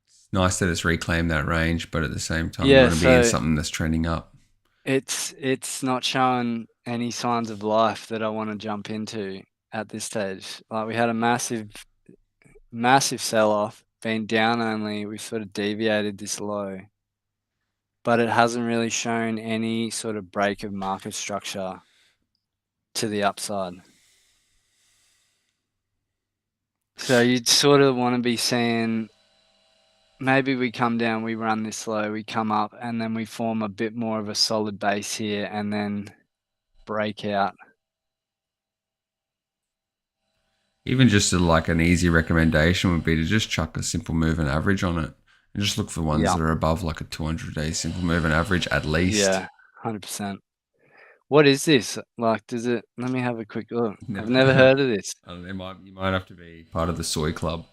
It's nice that it's reclaimed that range, but at the same time, you Yeah, want to be in so something that's trending up. it's not showing any signs of life that I want to jump into at this stage. Like we had a massive sell-off, been down only, we've sort of deviated this low, but it hasn't really shown any sort of break of market structure to the upside. So you'd sort of want to be seeing maybe we come down, we run this low, we come up, and then we form a bit more of a solid base here and then break out. Even just like an easy recommendation would be to just chuck a simple moving average on it and just look for ones Yeah. that are above like a 200-day simple moving average at least. Yeah, 100%. What is this? Like, does it? Let me have a quick look. I've never Never. heard of this. I don't know, you might have to be part of the soy club.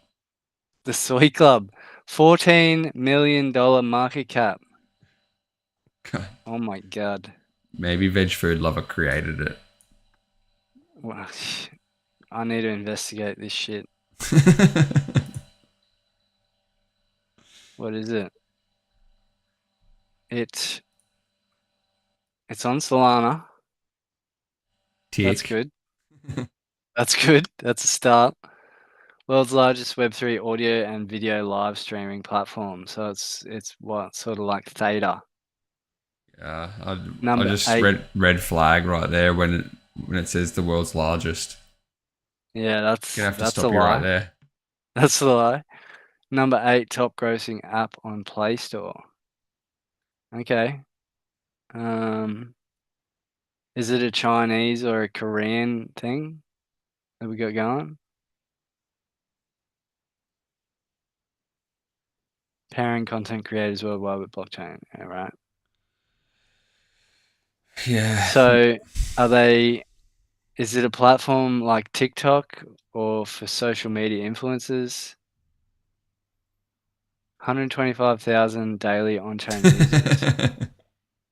The Soy Club, $14 million market cap. Oh my God. Maybe Veg Food Lover created it. Well, I need to investigate this shit. What is it? It's on Solana. That's Tick. good. That's good. That's a start. World's largest Web3 audio and video live streaming platform. So it's what sort of like Theta. Yeah, I Number just 8. red flag right there when it says the world's largest. Yeah, Gonna have to that's a stop you right lie. there. That's a lie. Number 8 top grossing app on Play Store. Okay. Is it a Chinese or a Korean thing that we got going? Pairing content creators worldwide with blockchain. All right. Yeah. So is it a platform like TikTok or for social media influencers? 125,000 daily on-chain users.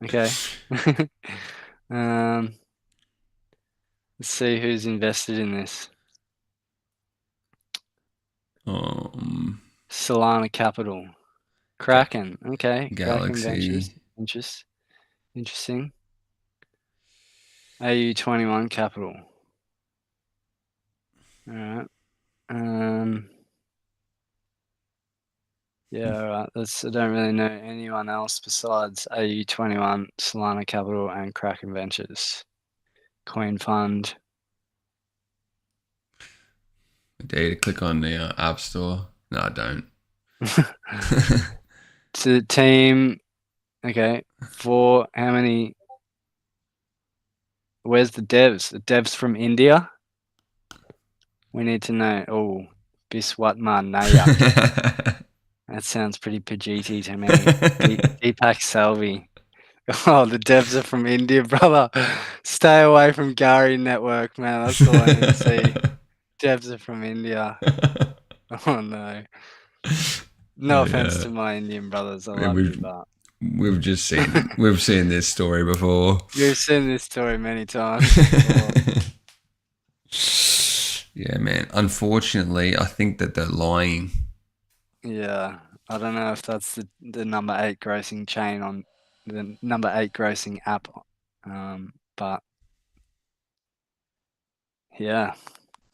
Okay. Let's see who's invested in this. Solana Capital. Kraken. Okay. Kraken Ventures. Galaxy. Interesting. AU21 Capital. All right. Yeah, all right. I don't really know anyone else besides AU21, Solana Capital, and Kraken Ventures. Coin Fund. I dare you to click on the App Store. No, I don't. To the team. Okay. For how many? Where's the devs? The devs from India? We need to know. Oh, Biswatma Nayak. That sounds pretty Pajiti to me. Deepak Salvi. Oh, the devs are from India, brother. Stay away from Gary Network, man. That's all I need to see. Devs are from India. Oh no. No offense Yeah. to my Indian brothers. I I mean, love you, but we've seen this story before. you've seen this story many times before. Yeah, man. Unfortunately, I think that they're lying. Yeah. I don't know if that's the number 8 grossing chain on the number 8 grossing app. But yeah.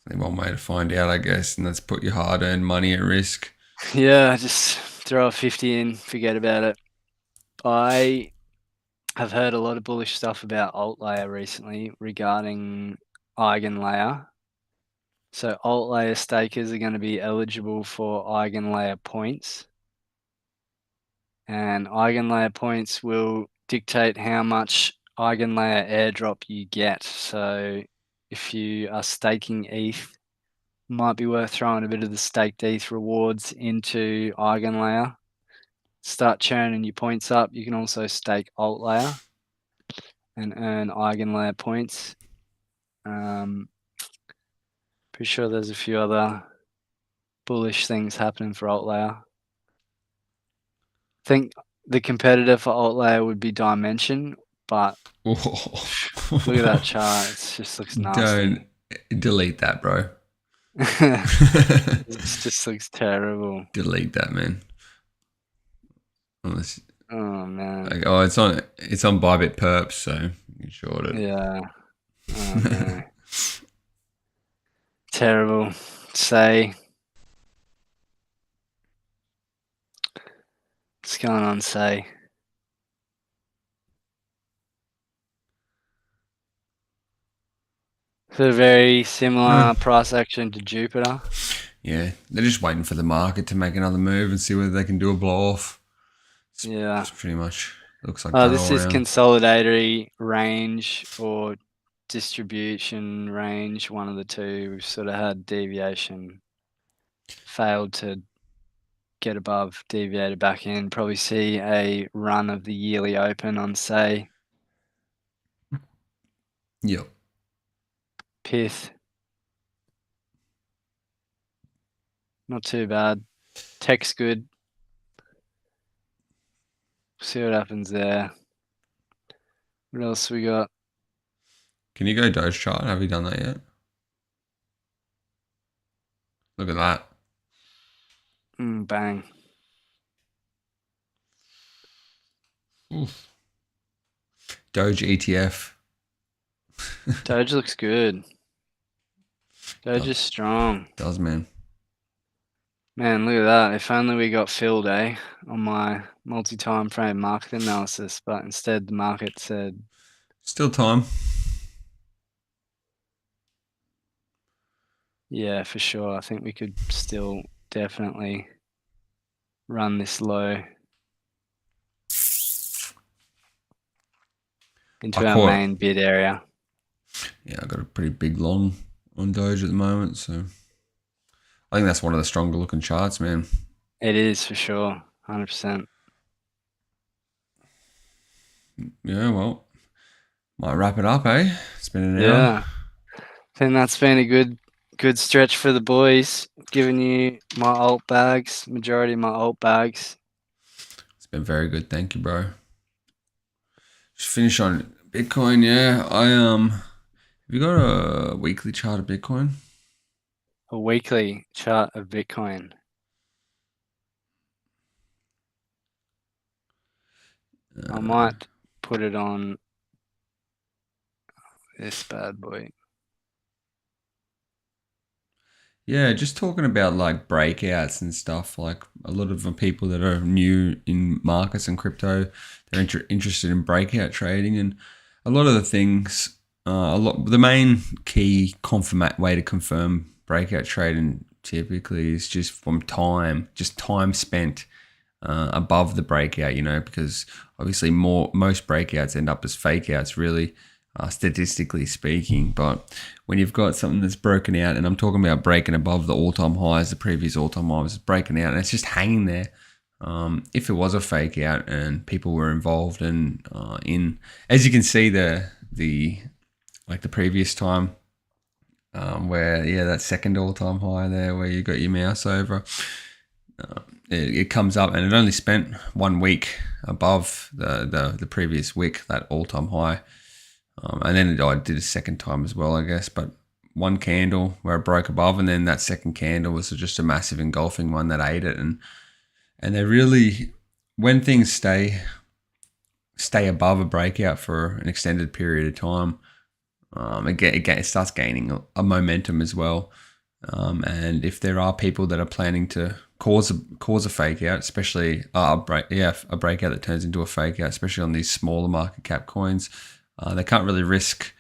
Only one way to find out, I guess, and that's put your hard-earned money at risk. Yeah, just throw a 50 in, forget about it. I have heard a lot of bullish stuff about AltLayer recently regarding EigenLayer. So AltLayer stakers are going to be eligible for EigenLayer points. And EigenLayer points will dictate how much EigenLayer airdrop you get. So if you are staking ETH, might be worth throwing a bit of the staked ETH rewards into EigenLayer. start churning your points up. You can also stake alt layer and earn eigenlayer points. Pretty sure there's a few other bullish things happening for alt layer. I think the competitor for alt layer would be Dimension, but look at that chart. It just looks nasty. Don't delete that, bro. It just looks terrible. Delete that, man. Unless, oh man. Like, oh, it's on ByBit perps, so you can short it. Yeah. Oh no. Terrible. Say. What's going on, Say? So very similar price action to Jupiter. Yeah, they're just waiting for the market to make another move and see whether they can do a blow off. Yeah, it's pretty much looks like. this is consolidatory range or distribution range, one of the two. We've sort of had deviation, failed to get above, deviated back in. Probably see a run of the yearly open on Say. Yep. Pith. Not too bad. Tech's good. See what happens there. What else we got? Can you go Doge chart? Have you done that yet? Look at that. Bang. Oof. Doge ETF. Doge looks good. Doge is strong. Does, man. Man, look at that. If only we got filled, on my multi-time frame market analysis, but instead the market said... Still time. Yeah, for sure. I think we could still definitely run this low into our main bid area. Yeah, I got a pretty big long on Doge at the moment, so I think that's one of the stronger looking charts, man. It is for sure, 100%. Yeah, well, might wrap it up, eh? It's been an hour. Yeah, I think that's been a good stretch for the boys. Giving you my alt bags, majority of my alt bags. It's been very good, thank you, bro. Just finish on Bitcoin, yeah. Have you got a weekly chart of Bitcoin? A weekly chart of Bitcoin. I might put it on this bad boy. Yeah, just talking about like breakouts and stuff. Like a lot of the people that are new in markets and crypto, they're interested in breakout trading, and a lot of the things. The main key way to confirm breakout trading typically is just from time spent above the breakout. You know, because obviously most breakouts end up as fake outs, really. Statistically speaking, but when you've got something that's broken out, and I'm talking about breaking above the all-time highs, the previous all-time high was breaking out, and it's just hanging there. If it was a fake out and people were involved in, as you can see, the previous time, where that second all-time high there, where you got your mouse over, it comes up, and it only spent 1 week above the previous wick, that all-time high. And then I did a second time as well, I guess, but one candle where it broke above, and then that second candle was just a massive engulfing one that ate it. And they really, when things stay above a breakout for an extended period of time, it starts gaining a momentum as well. And if there are people that are planning to cause a fake out, especially a breakout that turns into a fake out, especially on these smaller market cap coins, they can't really risk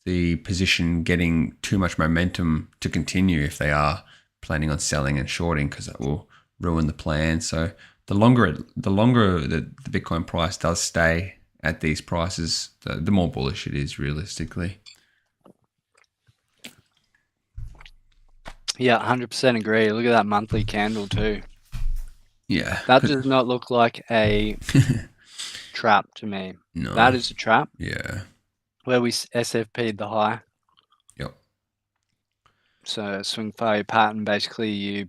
the position getting too much momentum to continue if they are planning on selling and shorting, because that will ruin the plan. So the longer the Bitcoin price does stay at these prices, the more bullish it is realistically. Yeah, 100% agree. Look at that monthly candle too. Yeah. That does not look like a trap to me. No. That is a trap Yeah. where we SFP'd the high. Yep. So swing failure pattern, basically you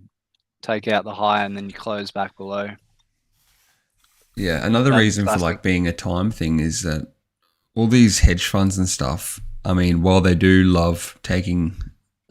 take out the high and then you close back below. Yeah. Another That's reason for classic. like being a time thing is that all these hedge funds and stuff, I mean, while they do love taking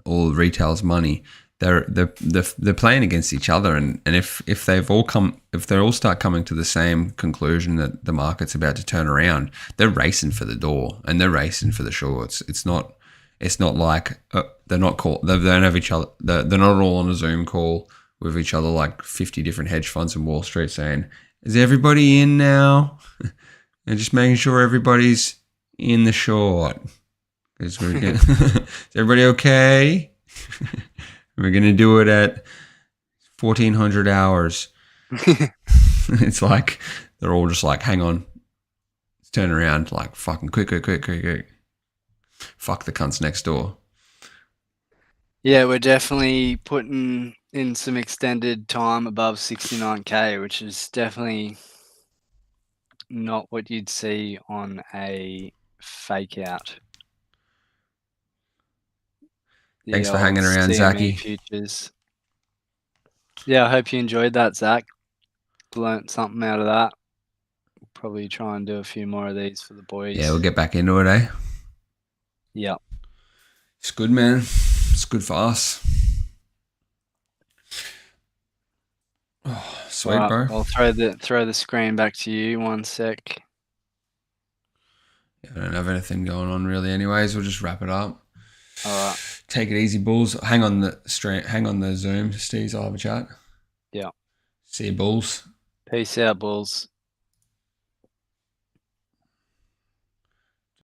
all retail's money, they're playing against each other, and if they all start coming to the same conclusion that the market's about to turn around, they're racing for the door and they're racing for the shorts. It's not like they're not call they don't have each other. They're not all on a Zoom call with each other like 50 different hedge funds in Wall Street saying, "Is everybody in now?" And just making sure everybody's in the short. Because we're gonna, is everybody okay? We're gonna do it at 1400 hours. It's like they're all just like, hang on, turn around, like fucking quick. Fuck the cunts next door. Yeah, we're definitely putting in some extended time above 69k, which is definitely not what you'd see on a fake out. The Thanks for old hanging around, CME Zachy. futures. Yeah, I hope you enjoyed that, Zach. Learnt something out of that. Probably try and do a few more of these for the boys. Yeah, we'll get back into it, eh? Yeah. It's good, man. It's good for us. Oh, sweet, Right, bro. I'll throw the screen back to you. 1 sec. Yeah, I don't have anything going on really anyways. We'll just wrap it up. All right. Take it easy, Bulls. Hang on the Zoom, Steez. I'll have a chat. Yeah. See you, Bulls. Peace out, Bulls.